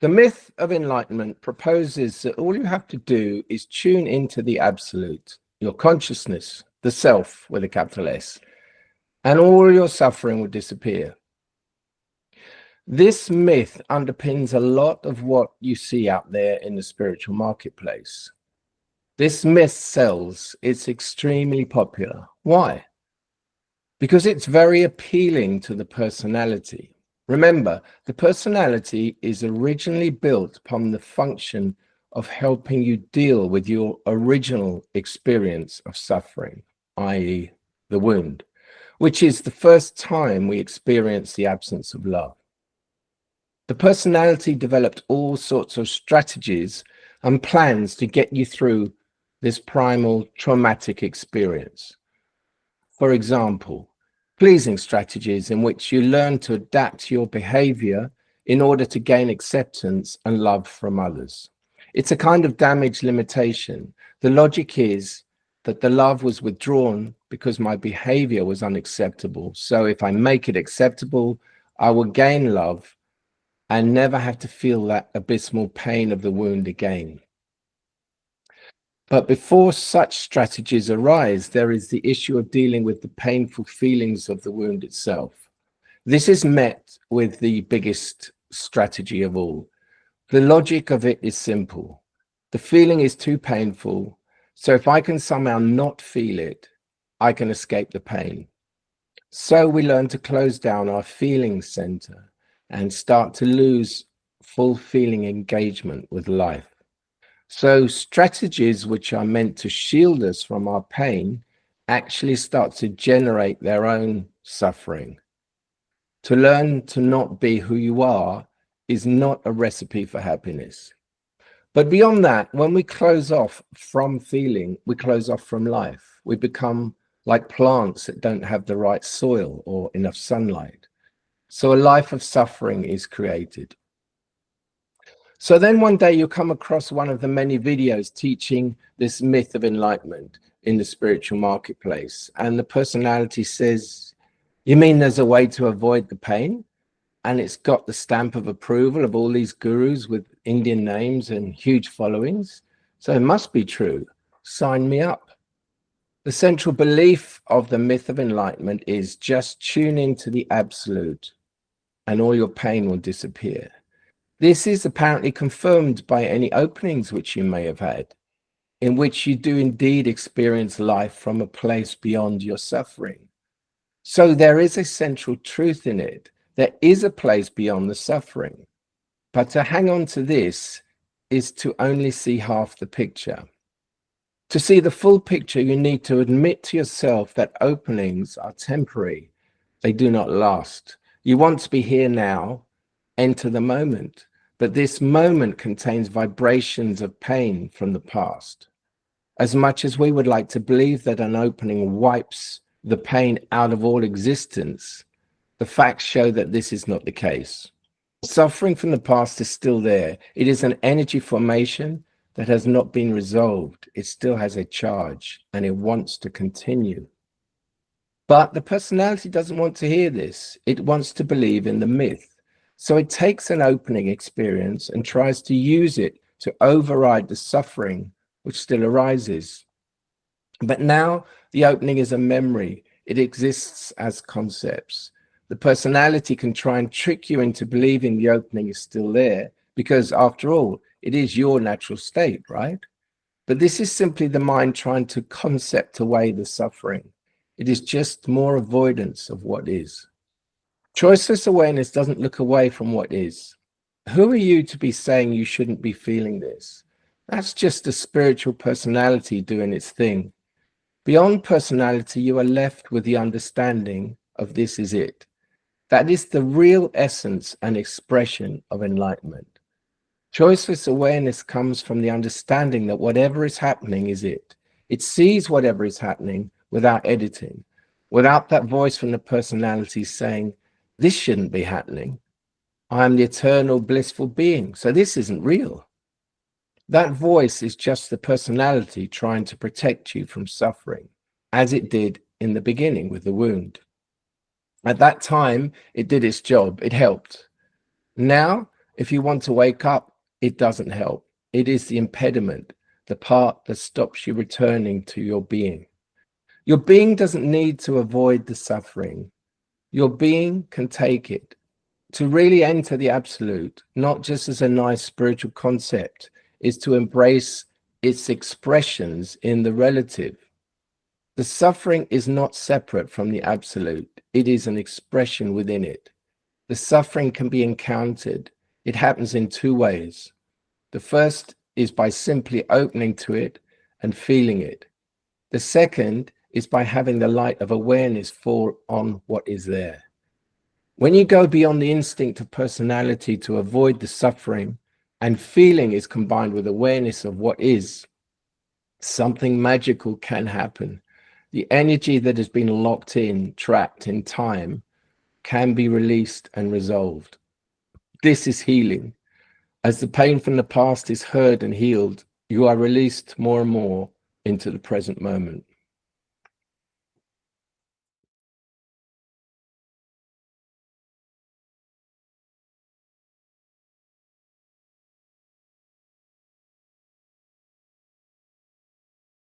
The myth of enlightenment proposes that all you have to do is tune into the absolute, your consciousness, the self with a capital S, and all your suffering will disappear. This myth underpins a lot of what you see out there in the spiritual marketplace. This myth sells. It's extremely popular. Why? Because it's very appealing to the personality. Remember, the personality is originally built upon the function of helping you deal with your original experience of suffering, i.e., the wound, which is the first time we experience the absence of love. The personality developed all sorts of strategies and plans to get you through this primal traumatic experience. For example, pleasing strategies in which you learn to adapt your behavior in order to gain acceptance and love from others. It's a kind of damage limitation. The logic is that the love was withdrawn because my behavior was unacceptable. So if I make it acceptable, I will gain love and never have to feel that abysmal pain of the wound again. But before such strategies arise, there is the issue of dealing with the painful feelings of the wound itself. This is met with the biggest strategy of all. The logic of it is simple. The feeling is too painful, so if I can somehow not feel it, I can escape the pain. So we learn to close down our feeling center and start to lose full feeling engagement with life. So strategies which are meant to shield us from our pain actually start to generate their own suffering. To learn to not be who you are is not a recipe for happiness. But beyond that, when we close off from feeling, we close off from life. We become like plants that don't have the right soil or enough sunlight. So a life of suffering is created. So then one day you come across one of the many videos teaching this myth of enlightenment in the spiritual marketplace. And the personality says, you mean there's a way to avoid the pain? And it's got the stamp of approval of all these gurus with Indian names and huge followings. So it must be true. Sign me up. The central belief of the myth of enlightenment is just tune into the absolute and all your pain will disappear. This is apparently confirmed by any openings which you may have had, in which you do indeed experience life from a place beyond your suffering. So there is a central truth in it. There is a place beyond the suffering. But to hang on to this is to only see half the picture. To see the full picture, you need to admit to yourself that openings are temporary. They do not last. You want to be here now, enter the moment. But this moment contains vibrations of pain from the past. As much as we would like to believe that an opening wipes the pain out of all existence, the facts show that this is not the case. Suffering from the past is still there. It is an energy formation that has not been resolved. It still has a charge and it wants to continue. But the personality doesn't want to hear this. It wants to believe in the myth. So it takes an opening experience and tries to use it to override the suffering which still arises. But now the opening is a memory. It exists as concepts. The personality can try and trick you into believing the opening is still there because, after all, it is your natural state, right? But this is simply the mind trying to concept away the suffering. It is just more avoidance of what is. Choiceless awareness doesn't look away from what is. Who are you to be saying you shouldn't be feeling this? That's just a spiritual personality doing its thing. Beyond personality, you are left with the understanding of this is it. That is the real essence and expression of enlightenment. Choiceless awareness comes from the understanding that whatever is happening is it. It sees whatever is happening without editing, without that voice from the personality saying, this shouldn't be happening. I am the eternal blissful being, so this isn't real. That voice is just the personality trying to protect you from suffering, as it did in the beginning with the wound. At that time, it did its job. It helped. Now, If you want to wake up, it doesn't help. It is the impediment, the part that stops you returning to your being. Your being doesn't need to avoid the suffering. Your being can take it. To really enter the absolute, not just as a nice spiritual concept, is to embrace its expressions in the relative. The suffering is not separate from the absolute. It is an expression within it. The suffering can be encountered. It happens in two ways. The first is by simply opening to it and feeling it. The second is by having the light of awareness fall on what is there. When you go beyond the instinct of personality to avoid the suffering, and feeling is combined with awareness of what is, something magical can happen. The energy that has been locked in, trapped in time, can be released and resolved. This is healing. As the pain from the past is heard and healed, you are released more and more into the present moment.